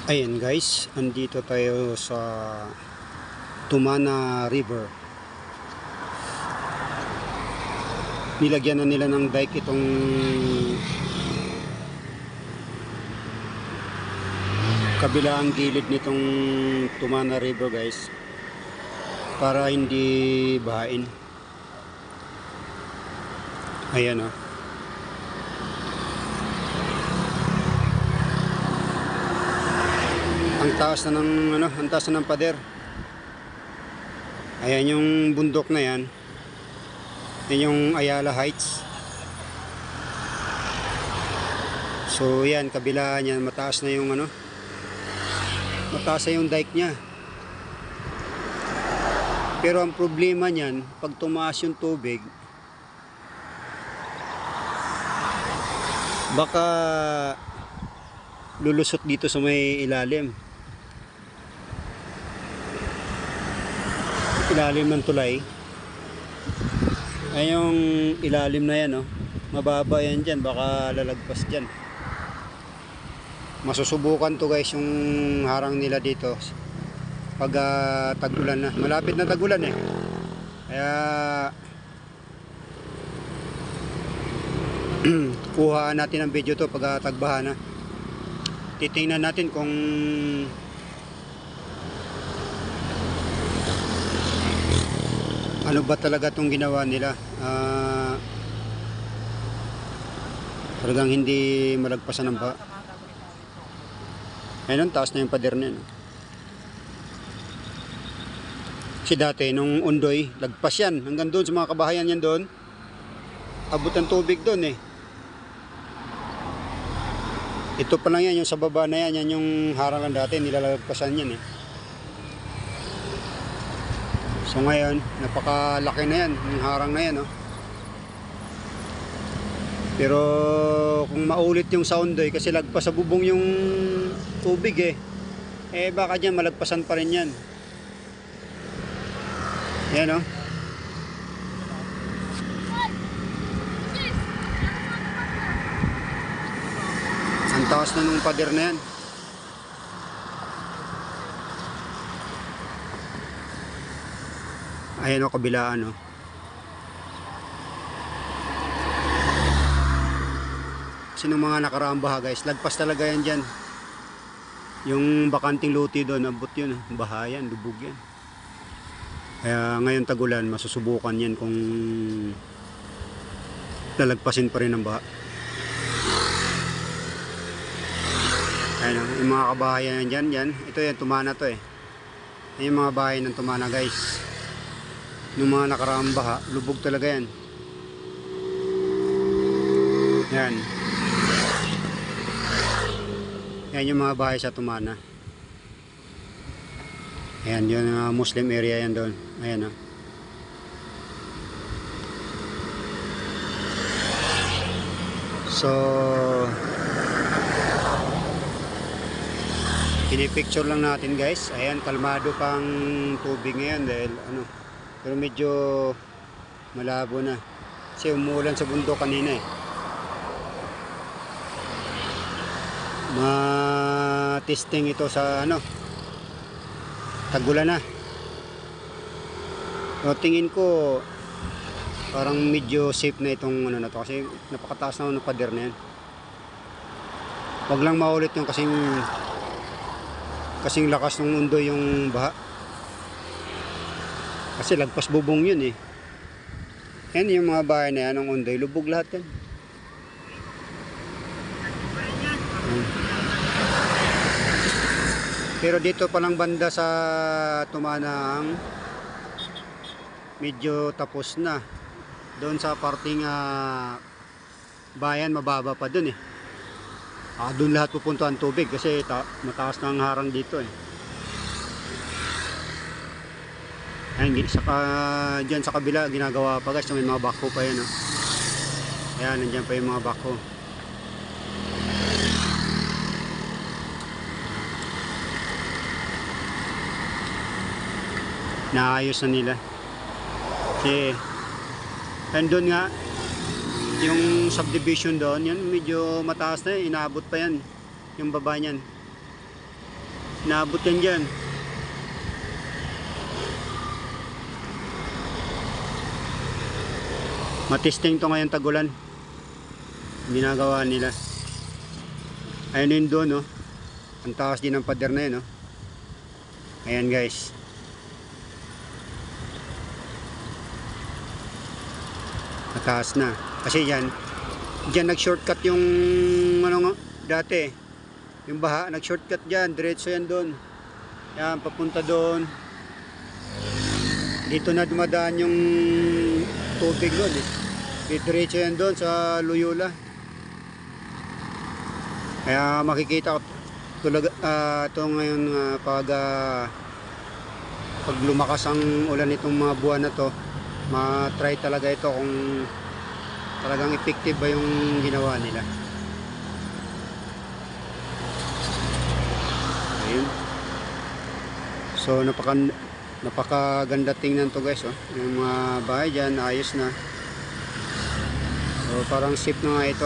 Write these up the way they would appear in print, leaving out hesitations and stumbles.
Ayan guys, andito tayo sa Tumana River. Nilagyan na nila ng dike itong kabilang gilid nitong Tumana River guys, para hindi bahain. Ayan o. Ang taas na ng ang taas na ng pader. Ayan yung bundok na yan. Yan yung Ayala Heights. So yan, kabila niyan mataas na yung mataas na yung dike niya. Pero ang problema niyan, pag tumaas yung tubig, baka lulusot dito sa may ilalim ng tulay. Ay yung ilalim na yan, mababa yan dyan, baka lalagpas dyan. Masusubukan to guys, yung harang nila dito pag tag-ulan na, malapit na tag-ulan kaya kuhaan natin ang video to pag tagbahan na. Titingnan natin kung ano ba talaga itong ginawa nila. Talagang hindi malagpasan ng baha. Ayun, taas na yung pader na yun. Kasi dati nung Undoy, lagpas yan hanggang doon sa mga kabahayan yan doon. Abot ang tubig doon Ito pa lang yan, yung sa baba na yan, yan yung harangan dati, nilalagpasan yan So ngayon, napakalaki na yan, yung harang na yan Pero kung maulit yung Undoy, kasi lagpas sa bubong yung tubig baka dyan malagpasan pa rin yan. Yan Ang taas na nung pader na yan. Ayan kabilaan Kasi nung mga nakaraang baha guys, lagpas talaga yan dyan. Yung bakanting luti doon, abot yun, baha yan, lubog yan. Kaya ngayon tagulan, masusubukan yan kung lalagpasin pa rin ang baha. Ayan yung mga kabahayan dyan, yan. Ito yan, Tumana to Ayan yung mga bahay ng Tumana guys. Nung mga nakaraang baha, lubog talaga yan. Yan. Yan yung mga bahay sa Tumana. Ayan, yung Muslim area yan doon. Ayan So pinipicture lang natin guys. Ayan, kalmado pang tubig ngayon dahil pero medyo malabo na kasi umuulan sa bundok kanina ma-testing ito sa tagulan na. So tingin ko parang medyo safe na itong na to kasi napakataas na ng pader na yan. Wag lang maulit yung kasing lakas ng Undoy yung baha. Kasi lagpas bubong yun Yan yung mga bahay na yan ng Undoy, lubog lahat yan. Pero dito palang banda sa Tumana medyo tapos na. Doon sa parting bayan mababa pa dun doon lahat pupunta ang tubig kasi mataas na ang harang dito Ayan, dyan sa kabila ginagawa pa guys, may mga bako pa yan Ayan, nandyan pa yung mga bako. Naayos na nila kasi doon nga yung subdivision doon, yan medyo mataas na inaabot pa yan yung baba niyan. Naabot yan dyan. Matesting to ngayon tagulan. Ginagawa nila. Ayun yun doon, no? Ang taas din ng pader na yun, no? Ayan guys. Mataas na. Kasi yan, dyan nag-shortcut yung ano nga, dati. Yung baha, nag-shortcut dyan. Diretso yan doon. Yan, papunta doon. Dito na dumadaan yung tubig doon eh. Diretso yan doon sa Loyola. Kaya makikita ko tulad ito ngayon pag lumakas ang ulan itong mga buwan na to, ma-try talaga ito kung talagang effective ba yung ginawa nila. Ayun. So napakaganda tingnan to guys, oh. Yung mga bahay dyan ayos na. So parang safe na nga ito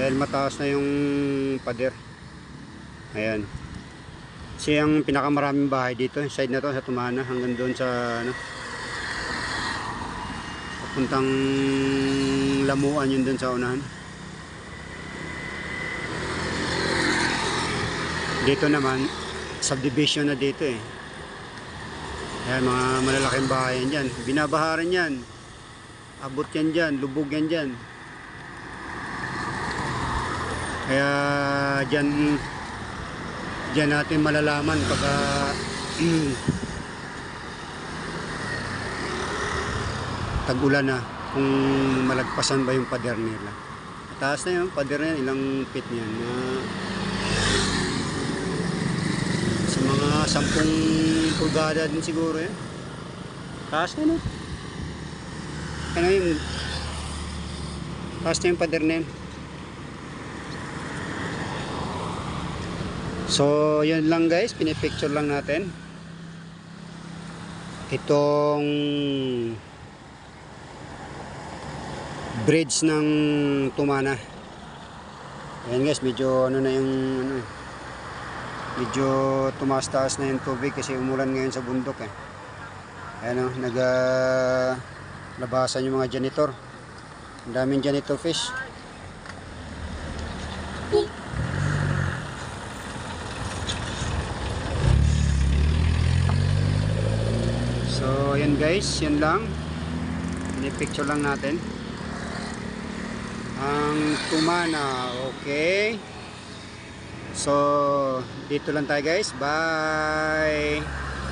dahil mataas na yung pader. Ayan. Kasi ang pinakamaraming bahay dito, side na to sa Tumana hanggang doon sa ano, papuntang Lamuan, yun doon sa unahan. Dito naman subdivision na dito eh. Ayan, mga malalaking bahay yan dyan. Binabaharan yan. Abot yan dyan, lubog yan dyan. Kaya dyan natin malalaman pagka tag-ulan na kung malagpasan ba yung pader nila. Taas na yung pader na yan, ilang feet niyan. Sa mga 10 pulgada din siguro yan. Taas na, no? Ano yung taas na yung pader na yan. So yun lang guys, pinipicture lang natin itong bridge ng Tumana. Ayan guys, medyo ano na yung ano, medyo tumaas-taas na yung tubig kasi umulan ngayon sa bundok eh. Ayan o, labasan yung mga janitor. Ang daming janitor fish. So yan guys, yan lang. Pinipicture lang natin ang Tumana. Okay. So dito lang tayo guys. Bye.